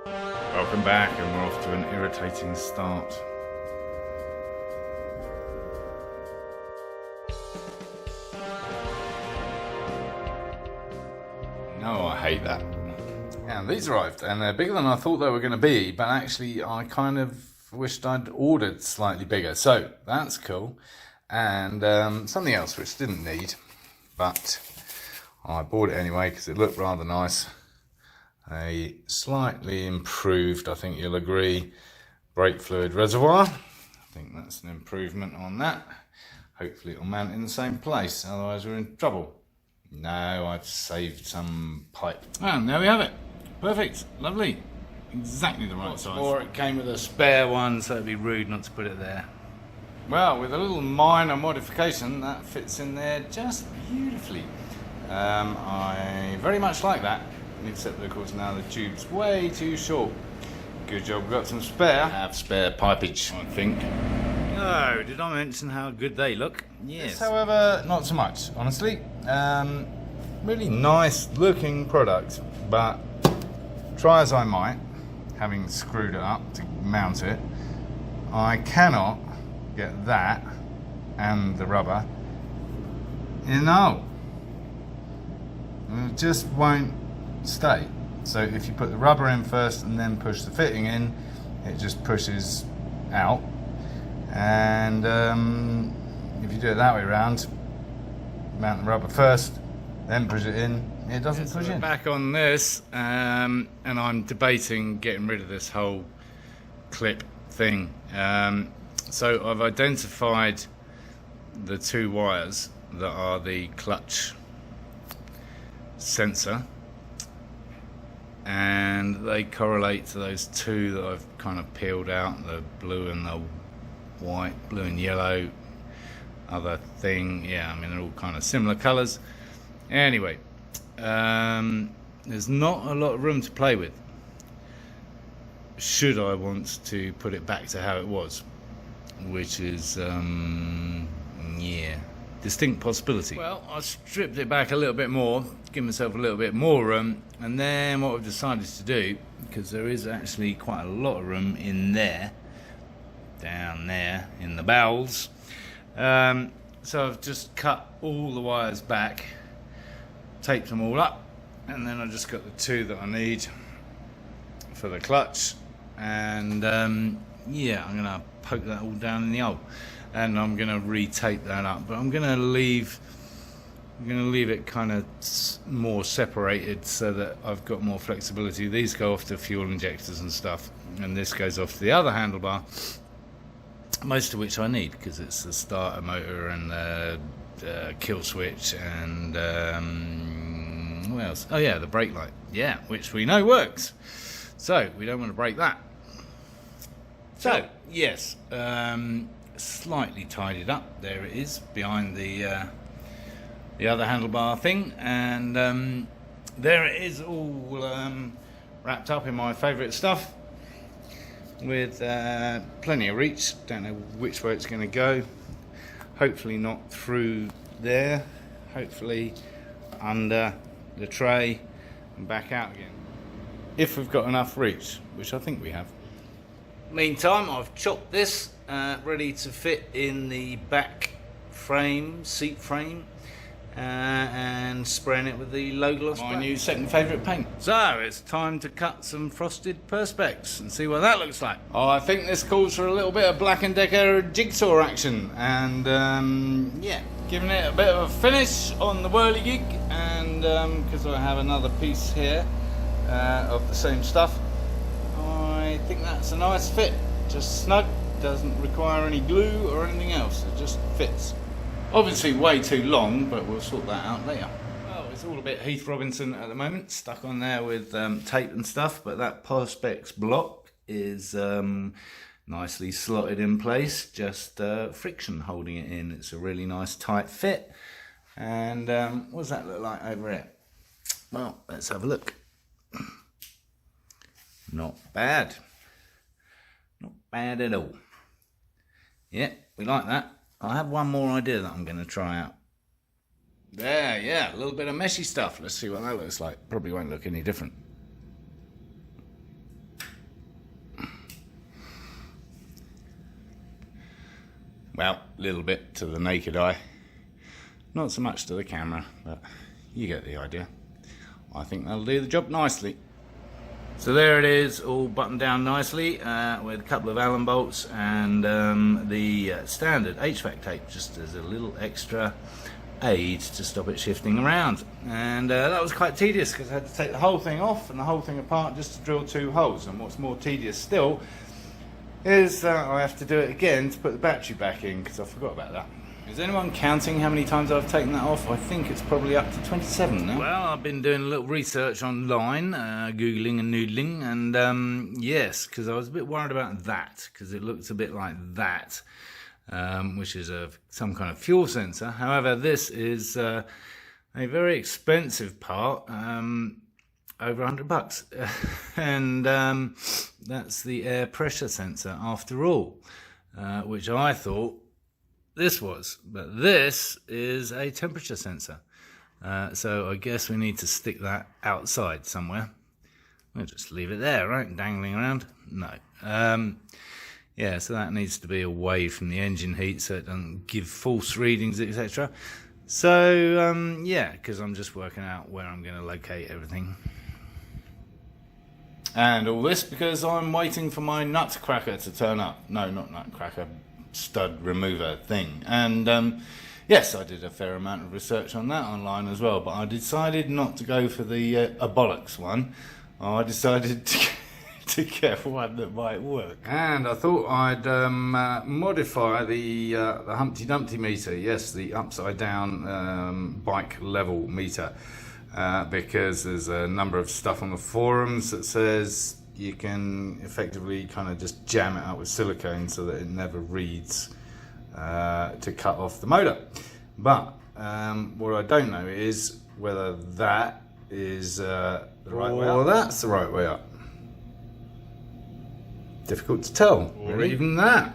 Welcome back, and we're off to an irritating start. No, I hate that. And these arrived, and they're bigger than I thought they were going to be, but actually I kind of wished I'd ordered slightly bigger. So that's cool. And something else which didn't need, but I bought it anyway because it looked rather nice. A slightly improved, I think you'll agree, brake fluid reservoir. I think that's an improvement on that. Hopefully it'll mount in the same place, otherwise we're in trouble. No, I've saved some pipe. And there we have it. Perfect, lovely. Exactly the right size. Or it came with a spare one, so it'd be rude not to put it there. Well, with a little minor modification, that fits in there just beautifully. I very much like that. Except that of course now the tube's way too short. Good job we've got some spare. I have spare pipage, I think. Oh, did I mention how good they look? Yes. This, however, not so much, honestly. Really nice looking product, but try as I might, having screwed it up to mount it, I cannot get that and the rubber in the hole. It just won't stay. So if you put the rubber in first and then push the fitting in, it just pushes out. And if you do it that way around, mount the rubber first, then push it in, it doesn't push in. Back on this, and I'm debating getting rid of this whole clip thing. So I've identified the two wires that are the clutch sensor, and they correlate to those two that I've kind of peeled out, the blue and the white, blue and yellow other thing. Yeah, I mean they're all kind of similar colours. Anyway, there's not a lot of room to play with should I want to put it back to how it was, which is yeah, distinct possibility. Well, I stripped it back a little bit more, give myself a little bit more room, and then what I've decided to do, because there is actually quite a lot of room in there, down there in the bowels, so I've just cut all the wires back, taped them all up, and then I just got the two that I need for the clutch, and yeah, I'm gonna poke that all down in the hole, and I'm gonna re-tape that up, but I'm gonna leave it kind of more separated so that I've got more flexibility. These go off to fuel injectors and stuff, and this goes off to the other handlebar, most of which I need because it's the starter motor and the kill switch and what else? Oh yeah, the brake light. Yeah, which we know works. So we don't want to break that. So yes, slightly tidied up. There it is behind the other handlebar thing, and there it is, all wrapped up in my favourite stuff with plenty of reach. Don't know which way it's going to go. Hopefully not through there. Hopefully under the tray and back out again, if we've got enough reach, which I think we have. Meantime, I've chopped this ready to fit in the back frame, seat frame, and spraying it with the low gloss, my new second favourite paint. So it's time to cut some frosted perspex and see what that looks like. Oh, I think this calls for a little bit of Black & Decker jigsaw action, and yeah, giving it a bit of a finish on the whirligig, and because I have another piece here of the same stuff, I think that's a nice fit. Just snug, doesn't require any glue or anything else, it just fits. Obviously way too long, but we'll sort that out later. Well, it's all a bit Heath Robinson at the moment, stuck on there with tape and stuff, but that Perspex block is nicely slotted in place, just friction holding it in. It's a really nice tight fit. And what does that look like over here? Well, let's have a look. Not bad. Not bad at all. Yeah, we like that. I have one more idea that I'm going to try out. There, yeah, a little bit of meshy stuff. Let's see what that looks like. Probably won't look any different. Well, a little bit to the naked eye. Not so much to the camera, but you get the idea. I think that'll do the job nicely. So there it is, all buttoned down nicely with a couple of Allen bolts and the standard HVAC tape, just as a little extra aid to stop it shifting around. And that was quite tedious because I had to take the whole thing off and the whole thing apart just to drill 2 holes. And what's more tedious still is I have to do it again to put the battery back in because I forgot about that. Is anyone counting how many times I've taken that off? I think it's probably up to 27 now. Well, I've been doing a little research online, Googling and noodling, and yes, because I was a bit worried about that, because it looks a bit like that, which is some kind of fuel sensor. However, this is a very expensive part, over $100, and that's the air pressure sensor after all, which I thought this was, but this is a temperature sensor. So I guess we need to stick that outside somewhere. We'll just leave it there, right? Dangling around? No. Yeah, so that needs to be away from the engine heat so it doesn't give false readings, etc. So, yeah, because I'm just working out where I'm going to locate everything. And all this because I'm waiting for my nutcracker to turn up. No, not nutcracker. Stud remover thing. And yes, I did a fair amount of research on that online as well, but I decided not to go for the a bollocks one. I decided to get one that might work, and I thought I'd modify the Humpty Dumpty meter, yes, the upside down bike level meter, because there's a number of stuff on the forums that says you can effectively kind of just jam it up with silicone so that it never reads to cut off the motor. But what I don't know is whether that is the right way up or that's the right way up. Difficult to tell, or even that,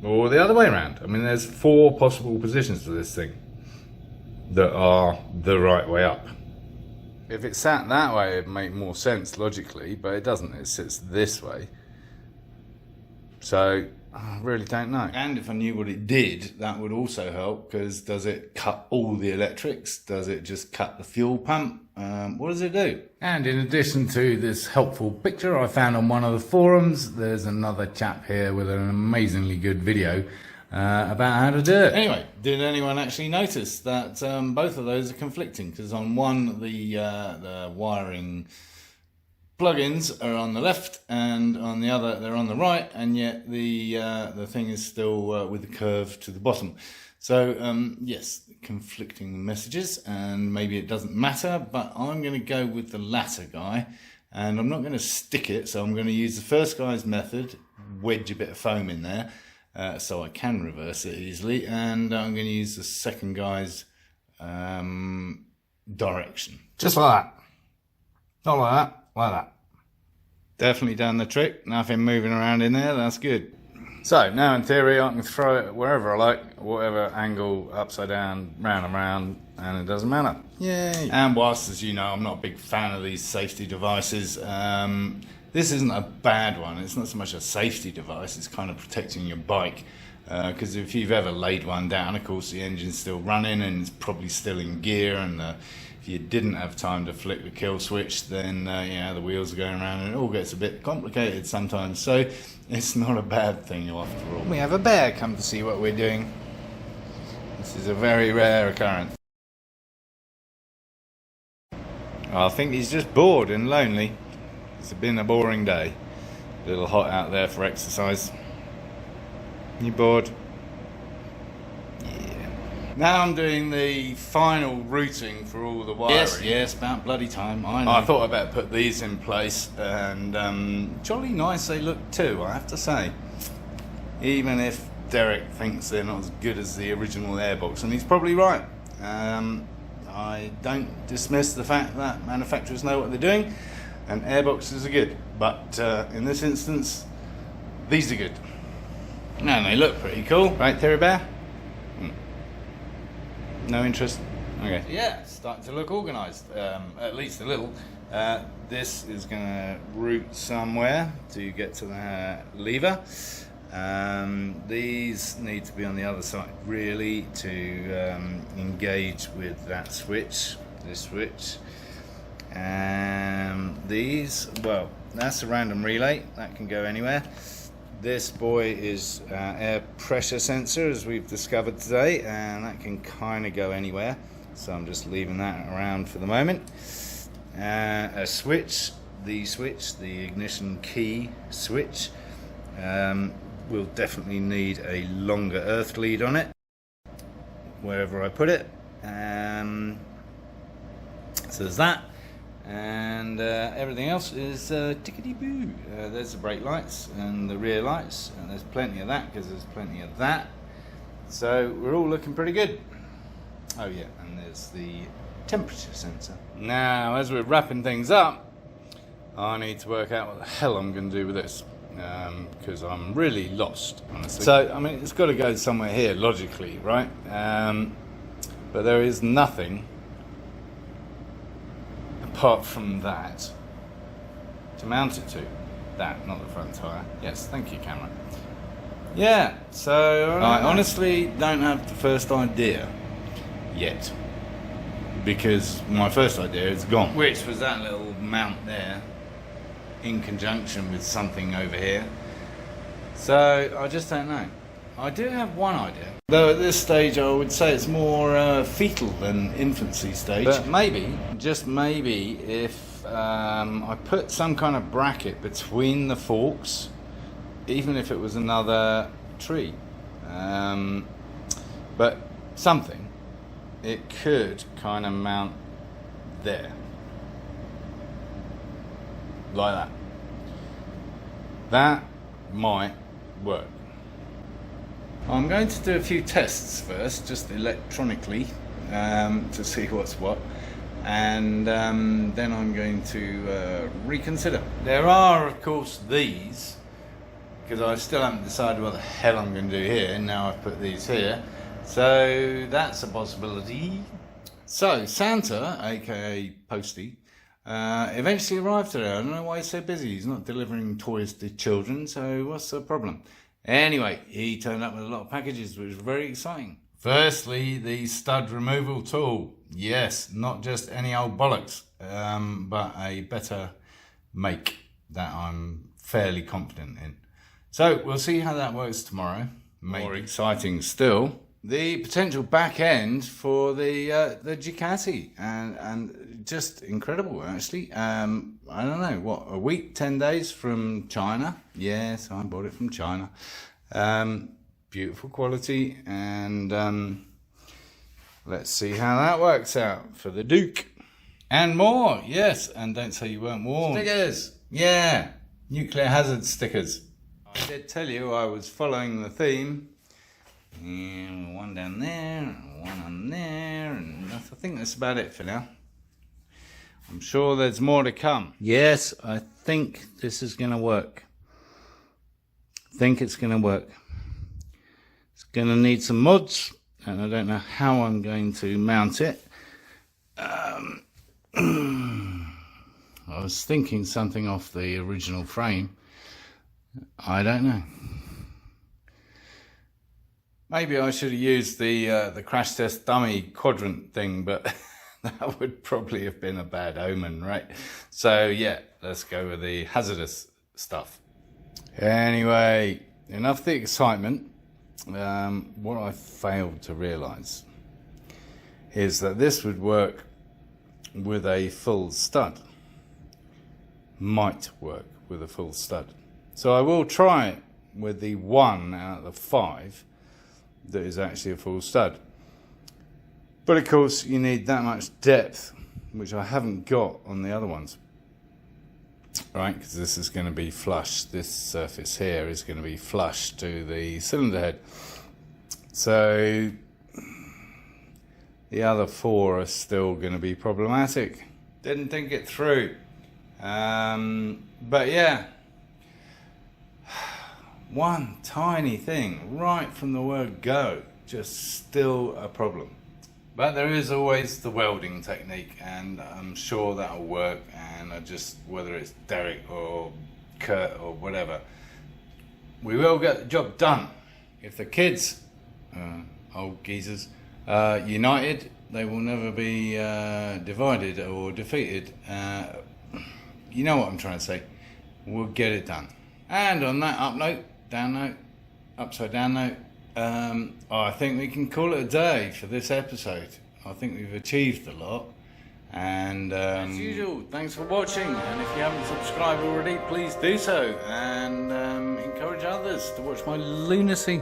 or the other way around. I mean, there's 4 possible positions for this thing that are the right way up. If it sat that way, it'd make more sense logically, but it doesn't. It sits this way. So, I really don't know. And if I knew what it did, that would also help, because does it cut all the electrics? Does it just cut the fuel pump? What does it do? And in addition to this helpful picture I found on one of the forums, there's another chap here with an amazingly good video about how to do it. Anyway, did anyone actually notice that both of those are conflicting? Because on one, the wiring plugins are on the left, and on the other they're on the right, and yet the thing is still with the curve to the bottom. So yes, conflicting messages, and maybe it doesn't matter, but I'm going to go with the latter guy, and I'm not going to stick it, so I'm going to use the first guy's method, wedge a bit of foam in there, so I can reverse it easily, and I'm going to use the second guy's direction. Just like that. Not like that, like that. Definitely done the trick. Nothing moving around in there, that's good. So now in theory I can throw it wherever I like, whatever angle, upside down, round and round, and it doesn't matter. Yay! And whilst, as you know, I'm not a big fan of these safety devices, this isn't a bad one. It's not so much a safety device, it's kind of protecting your bike. Because if you've ever laid one down, of course the engine's still running and it's probably still in gear, and if you didn't have time to flick the kill switch, then yeah, the wheels are going around and it all gets a bit complicated sometimes. So it's not a bad thing after all. We have a bear come to see what we're doing. This is a very rare occurrence. I think he's just bored and lonely. It's been a boring day. A little hot out there for exercise. You bored? Yeah. Now I'm doing the final routing for all the wiring. Yes, about bloody time. I know. I thought I'd better put these in place, and jolly nice they look too, I have to say. Even if Derek thinks they're not as good as the original airbox, and he's probably right. I don't dismiss the fact that manufacturers know what they're doing, and airboxes are good, but in this instance, these are good. And they look pretty cool, right, Terry Bear? No interest? Okay. Yeah, it's starting to look organised, at least a little. This is going to route somewhere to get to the lever. These need to be on the other side really to engage with that switch, this switch. These, well, that's a random relay, that can go anywhere. This boy is air pressure sensor, as we've discovered today, and that can kind of go anywhere, so I'm just leaving that around for the moment. A switch, the ignition key switch, will definitely need a longer earth lead on it wherever I put it. So there's that, and everything else is tickety-boo. There's the brake lights and the rear lights, and there's plenty of that because there's plenty of that. So we're all looking pretty good. Oh yeah, and there's the temperature sensor. Now, as we're wrapping things up, I need to work out what the hell I'm going to do with this, because I'm really lost, honestly. So, I mean, it's got to go somewhere here, logically, right? But there is nothing apart from that to mount it to. That, not the front tyre. Yes, thank you, camera. Yeah, so I honestly don't have the first idea yet, because my first idea is gone, which was that little mount there in conjunction with something over here. So I just don't know. I do have one idea, though at this stage I would say it's more fetal than infancy stage. But maybe, just maybe, if I put some kind of bracket between the forks, even if it was another tree, but something, it could kind of mount there, like that. That might work. I'm going to do a few tests first, just electronically, to see what's what, and then I'm going to reconsider. There are, of course, these, because I still haven't decided what the hell I'm going to do here. Now I've put these here, so that's a possibility. So Santa, aka Posty, eventually arrived today. I don't know why he's so busy. He's not delivering toys to children, so what's the problem? Anyway, he turned up with a lot of packages, which was very exciting. Firstly, the stud removal tool. Yes, not just any old bollocks, but a better make that I'm fairly confident in. So we'll see how that works tomorrow. More exciting still, the potential back end for the Ducati, and just incredible actually. I don't know, what, a week, 10 days from China. Yes, I bought it from China. Beautiful quality, and let's see how that works out for the Duke. And more, yes, and don't say you weren't warned. Stickers, yeah, nuclear hazard stickers. I did tell you I was following the theme. And one down there, and one on there, and I think that's about it for now. I'm sure there's more to come. Yes, I think this is going to work. I think it's going to work. It's going to need some mods, and I don't know how I'm going to mount it. I was thinking something off the original frame. I don't know. Maybe I should have used the crash test dummy quadrant thing, but that would probably have been a bad omen, right? So yeah, let's go with the hazardous stuff. Anyway, enough the excitement. What I failed to realise is that this would work with a full stud. Might work with a full stud. So I will try it with the 1 out of the 5 that is actually a full stud. But of course you need that much depth, which I haven't got on the other ones. Right, because this is going to be flush, this surface here is going to be flush to the cylinder head. So the other 4 are still going to be problematic. Didn't think it through. But yeah, one tiny thing right from the word go, just still a problem. But there is always the welding technique, and I'm sure that'll work. And I just, whether it's Derek or Kurt or whatever, we will get the job done. If the kids, old geezers, united, they will never be divided or defeated. You know what I'm trying to say. We'll get it done. And on that up note, down note, upside down note, I think we can call it a day for this episode. I think we've achieved a lot. And as usual, thanks for watching. And if you haven't subscribed already, please do so. And encourage others to watch my lunacy.